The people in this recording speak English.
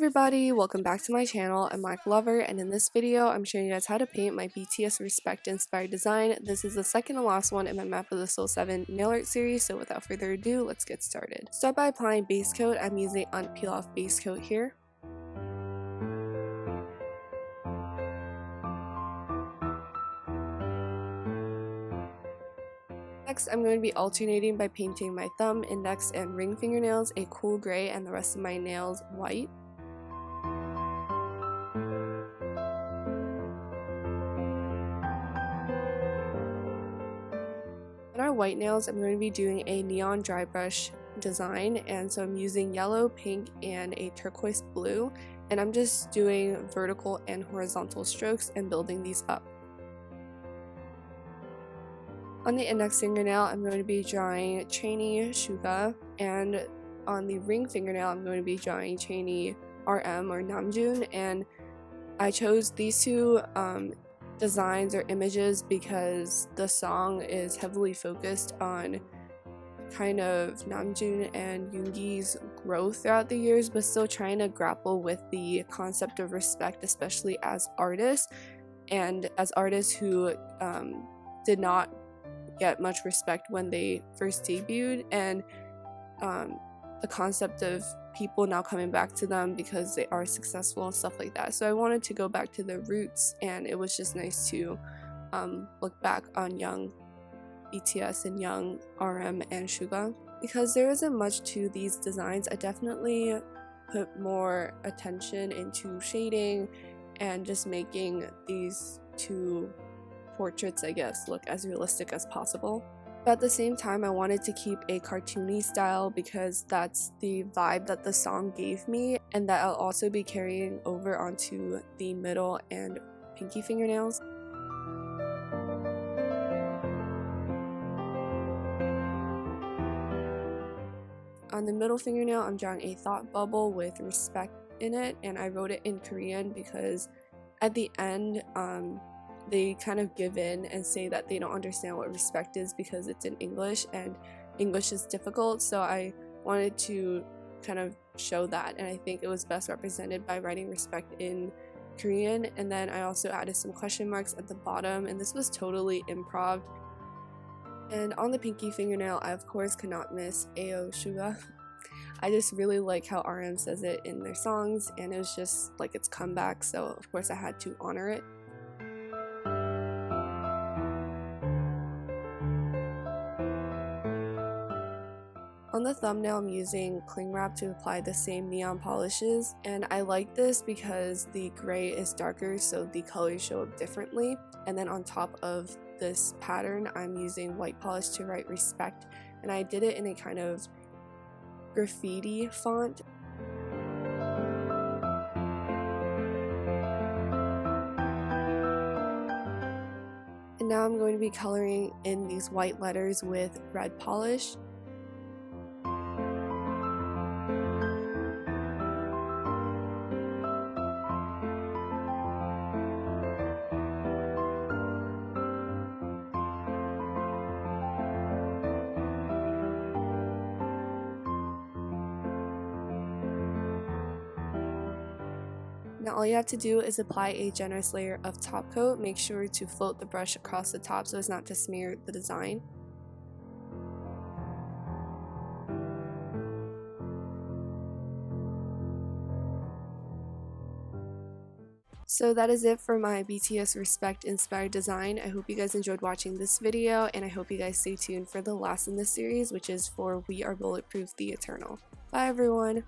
everybody, welcome back to my channel. I'm Lacquer Lover, and in this video I'm showing you guys how to paint my BTS Respect inspired design. This is the second to last one in my Map of the Soul 7 nail art series, so without further ado, let's get started. Start by applying base coat. I'm using unpeel off base coat here. Next, I'm going to be alternating by painting my thumb, index, and ring fingernails a cool gray and the rest of my nails white. On our white nails, I'm going to be doing a neon dry brush design, and so I'm using yellow, pink, and a turquoise blue, and I'm just doing vertical and horizontal strokes and building these up. On the index fingernail, I'm going to be drawing Trendy Shuga, and on the ring fingernail, I'm going to be drawing Trendy RM or Namjoon, and I chose these two designs or images because the song is heavily focused on kind of Namjoon and Yoongi's growth throughout the years, but still trying to grapple with the concept of respect, especially as artists, and as artists who did not get much respect when they first debuted, and the concept of people now coming back to them because they are successful and stuff like that. So I wanted to go back to the roots, and it was just nice to look back on young BTS and young RM and Suga. Because there isn't much to these designs, I definitely put more attention into shading and just making these two portraits, I guess, look as realistic as possible. But at the same time, I wanted to keep a cartoony style because that's the vibe that the song gave me, and that I'll also be carrying over onto the middle and pinky fingernails. On the middle fingernail, I'm drawing a thought bubble with respect in it, and I wrote it in Korean because at the end, they kind of give in and say that they don't understand what respect is because it's in English and English is difficult, so I wanted to kind of show that, and I think it was best represented by writing respect in Korean. And then I also added some question marks at the bottom, and this was totally improv. And on the pinky fingernail, I of course could not miss Ayo Suga. I just really like how RM says it in their songs, and it was just like its comeback, so of course I had to honor it. On the thumbnail, I'm using cling wrap to apply the same neon polishes, and I like this because the gray is darker, so the colors show up differently. And then on top of this pattern, I'm using white polish to write respect, and I did it in a kind of graffiti font. And now I'm going to be coloring in these white letters with red polish. Now all you have to do is apply a generous layer of top coat. Make sure to float the brush across the top so as not to smear the design. So that is it for my BTS Respect inspired design. I hope you guys enjoyed watching this video, and I hope you guys stay tuned for the last in this series, which is for We Are Bulletproof the Eternal. Bye everyone!